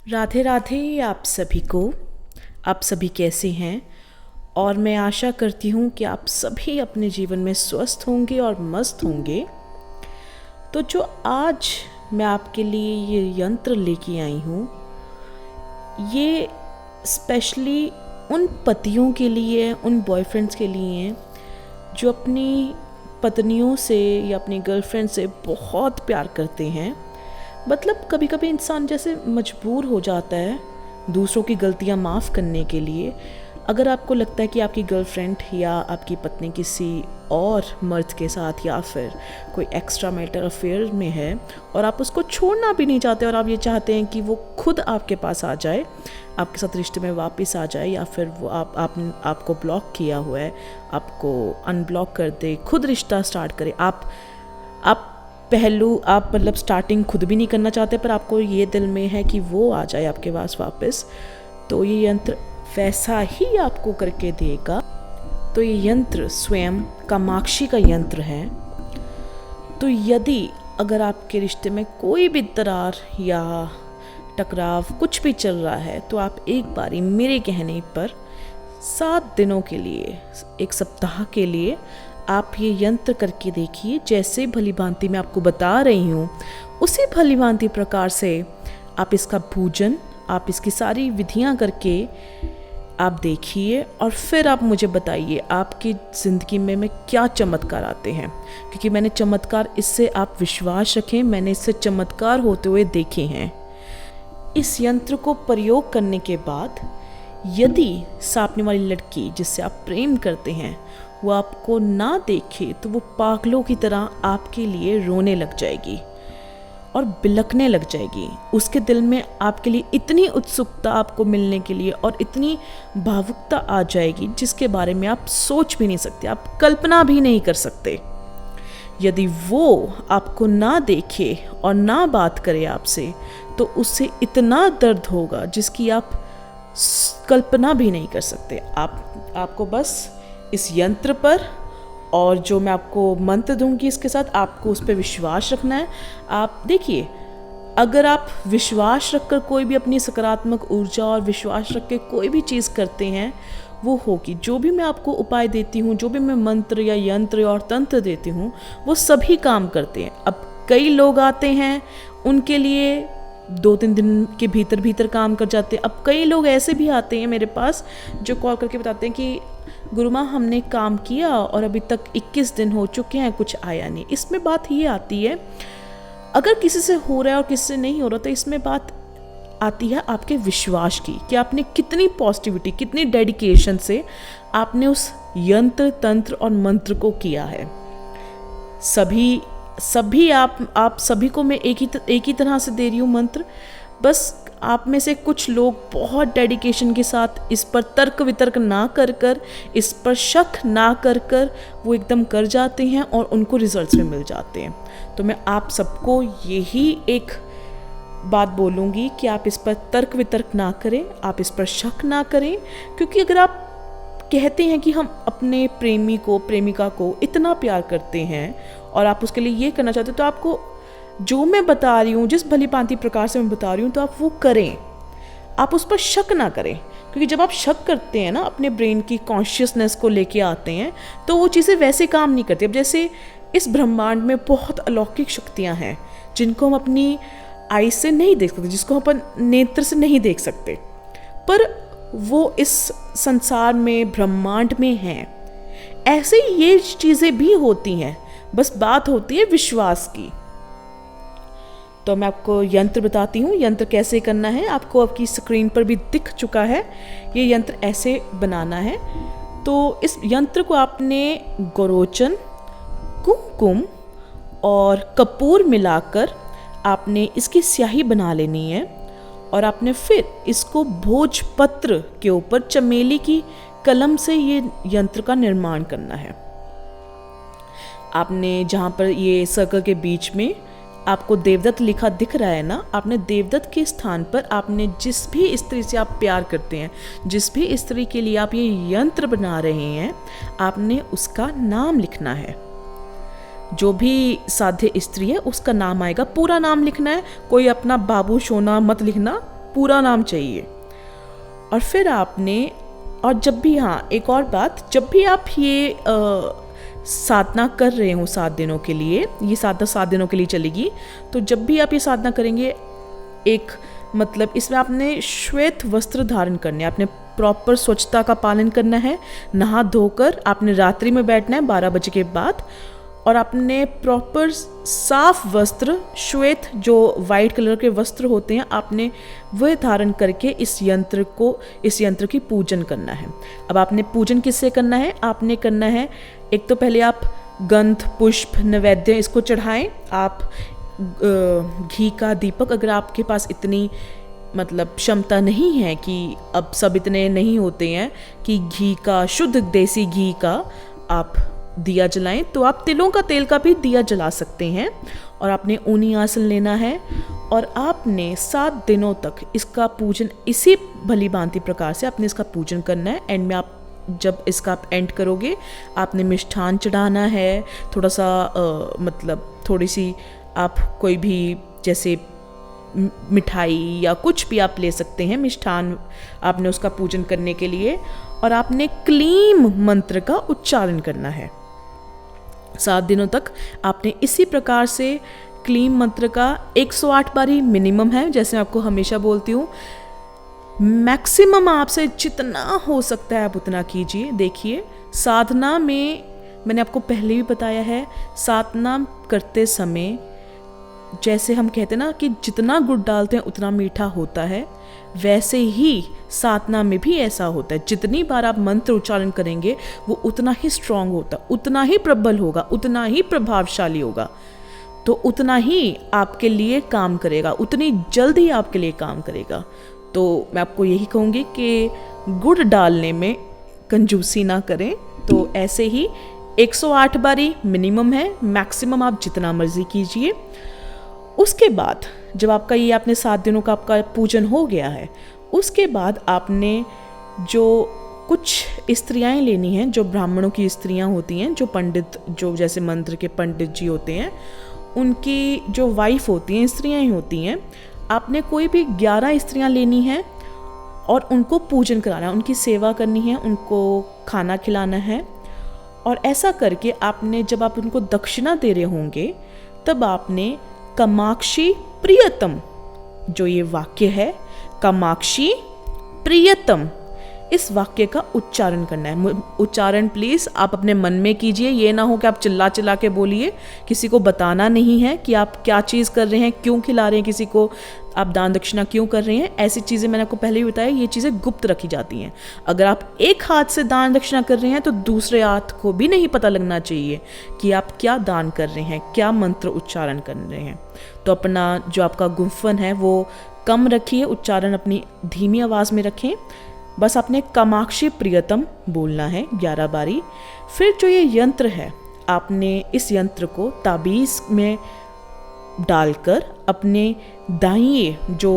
राधे राधे आप सभी को। आप सभी कैसे हैं? और मैं आशा करती हूँ कि आप सभी अपने जीवन में स्वस्थ होंगे और मस्त होंगे। तो जो आज मैं आपके लिए ये यंत्र लेके आई हूँ, ये स्पेशली उन पतियों के लिए, उन बॉयफ्रेंड्स के लिए हैं जो अपनी पत्नियों से या अपनी गर्लफ्रेंड से बहुत प्यार करते हैं। मतलब कभी कभी इंसान जैसे मजबूर हो जाता है दूसरों की गलतियां माफ़ करने के लिए। अगर आपको लगता है कि आपकी गर्लफ्रेंड या आपकी पत्नी किसी और मर्द के साथ या फिर कोई एक्स्ट्रा मैरिटल अफेयर में है और आप उसको छोड़ना भी नहीं चाहते और आप ये चाहते हैं कि वो खुद आपके पास आ जाए, आपके साथ रिश्ते में वापस आ जाए, या फिर वो आपको ब्लॉक किया हुआ है, आपको अनब्लॉक कर दे, खुद रिश्ता स्टार्ट करे। आप मतलब स्टार्टिंग खुद भी नहीं करना चाहते, पर आपको ये दिल में है कि वो आ जाए आपके पास वापस, तो ये यंत्र वैसा ही आपको करके देगा। तो ये यंत्र स्वयं कामाक्षी का यंत्र है। तो यदि अगर आपके रिश्ते में कोई भी दरार या टकराव कुछ भी चल रहा है, तो आप एक बारी मेरे कहने पर 7 दिनों के लिए, 1 सप्ताह के लिए आप ये यंत्र करके देखिए। जैसे भली भांति मैं आपको बता रही हूँ, उसी भली भांति प्रकार से आप इसका पूजन, आप इसकी सारी विधियाँ करके आप देखिए और फिर आप मुझे बताइए आपकी ज़िंदगी में क्या चमत्कार आते हैं। क्योंकि मैंने चमत्कार, इससे आप विश्वास रखें, मैंने इससे चमत्कार होते हुए देखे हैं। इस यंत्र को प्रयोग करने के बाद यदि सामने वाली लड़की जिससे आप प्रेम करते हैं वो आपको ना देखे, तो वो पागलों की तरह आपके लिए रोने लग जाएगी और बिलखने लग जाएगी। उसके दिल में आपके लिए इतनी उत्सुकता आपको मिलने के लिए और इतनी भावुकता आ जाएगी जिसके बारे में आप सोच भी नहीं सकते, आप कल्पना भी नहीं कर सकते। यदि वो आपको ना देखे और ना बात करे आपसे, तो उससे इतना दर्द होगा जिसकी आप कल्पना भी नहीं कर सकते। आपको बस इस यंत्र पर, और जो मैं आपको मंत्र दूंगी इसके साथ, आपको उस पर विश्वास रखना है। आप देखिए, अगर आप विश्वास रखकर कोई भी अपनी सकारात्मक ऊर्जा और विश्वास रख के कोई भी चीज़ करते हैं, वो होगी। जो भी मैं आपको उपाय देती हूँ, जो भी मैं मंत्र या यंत्र और तंत्र देती हूँ, वो सभी काम करते हैं। अब कई लोग आते हैं, उनके लिए 2-3 दिन के भीतर काम कर जाते हैं। अब कई लोग ऐसे भी आते हैं मेरे पास जो कॉल करके बताते हैं कि गुरु माँ, हमने काम किया और अभी तक 21 दिन हो चुके हैं, कुछ आया नहीं। इसमें बात ये आती है, अगर किसी से हो रहा है और किसी से नहीं हो रहा, तो इसमें बात आती है आपके विश्वास की, कि आपने कितनी पॉजिटिविटी, कितनी डेडिकेशन से आपने उस यंत्र, तंत्र और मंत्र को किया है। सभी आप सभी को मैं एक ही तरह से दे रही हूँ मंत्र। बस आप में से कुछ लोग बहुत डेडिकेशन के साथ इस पर तर्क वितर्क ना कर, इस पर शक ना कर वो एकदम कर जाते हैं और उनको रिजल्ट्स में मिल जाते हैं। तो मैं आप सबको यही एक बात बोलूँगी कि आप इस पर तर्क वितर्क ना करें, आप इस पर शक ना करें। क्योंकि अगर आप कहते हैं कि हम अपने प्रेमी को, प्रेमिका को इतना प्यार करते हैं और आप उसके लिए ये करना चाहते हैं, तो आपको जो मैं बता रही हूँ, जिस भली भांति प्रकार से मैं बता रही हूँ, तो आप वो करें, आप उस पर शक ना करें। क्योंकि जब आप शक करते हैं ना, अपने ब्रेन की कॉन्शियसनेस को लेके आते हैं, तो वो चीज़ें वैसे काम नहीं करती। अब जैसे इस ब्रह्मांड में बहुत अलौकिक शक्तियाँ हैं जिनको हम अपनी आई से नहीं देख सकते, जिसको हम अपन नेत्र से नहीं देख सकते, पर वो इस संसार में, ब्रह्मांड में हैं। ऐसे ही ये चीज़ें भी होती हैं, बस बात होती है विश्वास की। तो मैं आपको यंत्र बताती हूँ, यंत्र कैसे करना है। आपको आपकी स्क्रीन पर भी दिख चुका है। ये यंत्र ऐसे बनाना है। तो इस यंत्र को आपने गोरोचन, कुमकुम और कपूर मिलाकर आपने इसकी स्याही बना लेनी है और आपने फिर इसको भोजपत्र के ऊपर चमेली की कलम से ये यंत्र का निर्माण करना है। आपने जहाँ पर ये सर्कल के बीच में आपको देवदत्त लिखा दिख रहा है ना, आपने देवदत्त के स्थान पर आपने जिस भी स्त्री से आप प्यार करते हैं, जिस भी स्त्री के लिए आप ये यंत्र बना रहे हैं, आपने उसका नाम लिखना है। जो भी साध्य स्त्री है उसका नाम आएगा, पूरा नाम लिखना है। कोई अपना बाबू सोना मत लिखना, पूरा नाम चाहिए। और फिर आपने, और जब भी, हाँ एक और बात, जब भी आप ये साधना कर रहे हो 7 दिनों के लिए, ये साधना 7 दिनों के लिए चलेगी, तो जब भी आप ये साधना करेंगे, एक मतलब इसमें आपने श्वेत वस्त्र धारण करने, आपने प्रॉपर स्वच्छता का पालन करना है, नहा धोकर आपने रात्रि में बैठना है 12 बजे के बाद, और आपने प्रॉपर साफ वस्त्र, श्वेत जो वाइट कलर के वस्त्र होते हैं, आपने वह धारण करके इस यंत्र की पूजन करना है। अब आपने पूजन किससे करना है? आपने करना है, एक तो पहले आप गंध पुष्प नैवेद्य इसको चढ़ाएं, आप घी का दीपक, अगर आपके पास इतनी मतलब क्षमता नहीं है कि अब सब इतने नहीं होते हैं कि घी का, शुद्ध देसी घी का आप दिया जलाएं, तो आप तिलों का तेल का भी दिया जला सकते हैं। और आपने ऊनी आसन लेना है और आपने 7 दिनों तक इसका पूजन इसी भली भांति प्रकार से आपने इसका पूजन करना है। एंड में आप जब इसका आप एंड करोगे, आपने मिष्ठान चढ़ाना है, थोड़ा सा मतलब थोड़ी सी आप कोई भी जैसे मिठाई या कुछ भी आप ले सकते हैं, मिष्ठान आपने उसका पूजन करने के लिए, और आपने क्लीम मंत्र का उच्चारण करना है। 7 दिनों तक आपने इसी प्रकार से क्लीम मंत्र का 108 बारी मिनिमम है, जैसे मैं आपको हमेशा बोलती हूँ, मैक्सिमम आपसे जितना हो सकता है आप उतना कीजिए। देखिए, साधना में मैंने आपको पहले भी बताया है, साधना करते समय जैसे हम कहते हैं ना कि जितना गुड़ डालते हैं उतना मीठा होता है, वैसे ही साधना में भी ऐसा होता है। जितनी बार आप मंत्र उच्चारण करेंगे वो उतना ही स्ट्रांग होता, उतना ही प्रबल होगा, उतना ही प्रभावशाली होगा, तो उतना ही आपके लिए काम करेगा, उतनी जल्द ही आपके लिए काम करेगा। तो मैं आपको यही कहूँगी कि गुड़ डालने में कंजूसी ना करें। तो ऐसे ही 108 बारी मिनिमम है, मैक्सिमम आप जितना मर्जी कीजिए। उसके बाद जब आपका ये आपने 7 दिनों का आपका पूजन हो गया है, उसके बाद आपने जो कुछ स्त्रियाँ लेनी हैं, जो ब्राह्मणों की स्त्रियाँ होती हैं, जो पंडित, जो जैसे मंत्र के पंडित जी होते हैं, उनकी जो वाइफ होती हैं, स्त्रियाँ ही होती हैं, आपने कोई भी 11 स्त्रियाँ लेनी हैं और उनको पूजन कराना है, उनकी सेवा करनी है, उनको खाना खिलाना है। और ऐसा करके आपने, जब आप उनको दक्षिणा दे रहे होंगे, तब आपने कामाक्षी प्रियतम, जो ये वाक्य है कामाक्षी प्रियतम, इस वाक्य का उच्चारण करना है। उच्चारण प्लीज़ आप अपने मन में कीजिए, ये ना हो कि आप चिल्ला चिल्ला के बोलिए। किसी को बताना नहीं है कि आप क्या चीज़ कर रहे हैं, क्यों खिला रहे हैं किसी को, आप दान दक्षिणा क्यों कर रहे हैं। ऐसी चीज़ें मैंने आपको पहले भी बताया, ये चीज़ें गुप्त रखी जाती हैं। अगर आप एक हाथ से दान दक्षिणा कर रहे हैं तो दूसरे हाथ को भी नहीं पता लगना चाहिए कि आप क्या दान कर रहे हैं, क्या मंत्र उच्चारण कर रहे हैं। तो अपना जो आपका गुम्फन है वो कम रखिए, उच्चारण अपनी धीमी आवाज़ में रखें। बस आपने कामाक्षी प्रियतम बोलना है 11 बारी। फिर जो ये यंत्र है, आपने इस यंत्र को ताबीज़ में डालकर अपने दाहिने जो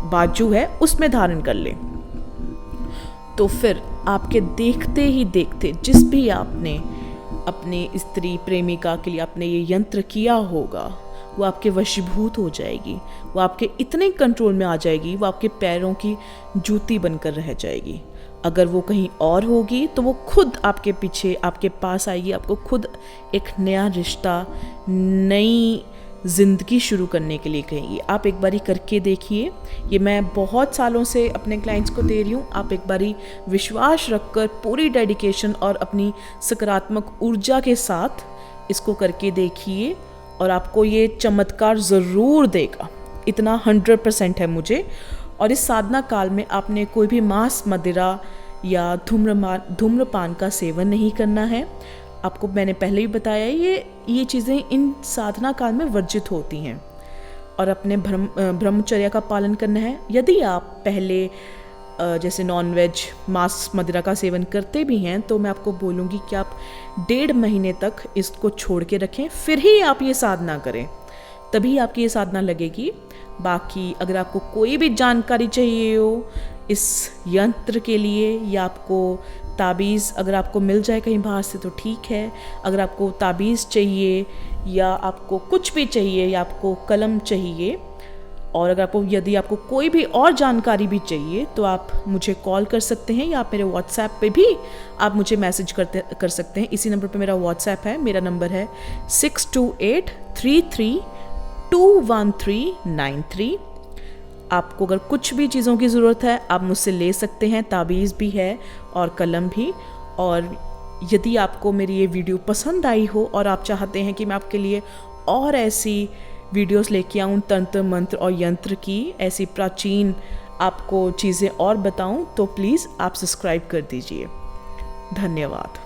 बाजू है उसमें धारण कर लें। तो फिर आपके देखते ही देखते, जिस भी आपने अपने स्त्री प्रेमिका के लिए आपने ये यंत्र किया होगा, वो आपके वशीभूत हो जाएगी, वो आपके इतने कंट्रोल में आ जाएगी, वो आपके पैरों की जूती बनकर रह जाएगी। अगर वो कहीं और होगी तो वो खुद आपके पीछे, आपके पास आएगी, आपको खुद एक नया रिश्ता, नई ज़िंदगी शुरू करने के लिए कहेगी। आप एक बारी करके देखिए, ये मैं बहुत सालों से अपने क्लाइंट्स को दे रही हूँ। आप एक बारी विश्वास रखकर पूरी डेडिकेशन और अपनी सकारात्मक ऊर्जा के साथ इसको करके देखिए और आपको ये चमत्कार ज़रूर देगा, इतना 100% है मुझे। और इस साधना काल में आपने कोई भी मांस, मदिरा या धूम्रपान का सेवन नहीं करना है। आपको मैंने पहले ही बताया, ये चीज़ें इन साधना काल में वर्जित होती हैं। और अपने ब्रह्मचर्य का पालन करना है। यदि आप पहले जैसे नॉनवेज, मांस, मदिरा का सेवन करते भी हैं, तो मैं आपको बोलूँगी कि आप 1.5 महीने तक इसको छोड़ के रखें, फिर ही आप ये साधना करें, तभी आपकी ये साधना लगेगी। बाकी अगर आपको कोई भी जानकारी चाहिए हो इस यंत्र के लिए, या आपको ताबीज़ अगर आपको मिल जाए कहीं बाहर से तो ठीक है। अगर आपको ताबीज़ चाहिए या आपको कुछ भी चाहिए या आपको कलम चाहिए और अगर यदि आपको कोई भी और जानकारी भी चाहिए तो आप मुझे कॉल कर सकते हैं या आप मेरे व्हाट्सएप पे भी आप मुझे मैसेज कर सकते हैं। इसी नंबर पे मेरा व्हाट्सएप है, मेरा नंबर है 6283321393। आपको अगर कुछ भी चीज़ों की ज़रूरत है आप मुझसे ले सकते हैं, ताबीज़ भी है और कलम भी। और यदि आपको मेरी ये वीडियो पसंद आई हो और आप चाहते हैं कि मैं आपके लिए और ऐसी वीडियोस लेके आऊँ तंत्र मंत्र और यंत्र की, ऐसी प्राचीन आपको चीज़ें और बताऊँ, तो प्लीज़ आप सब्सक्राइब कर दीजिए। धन्यवाद।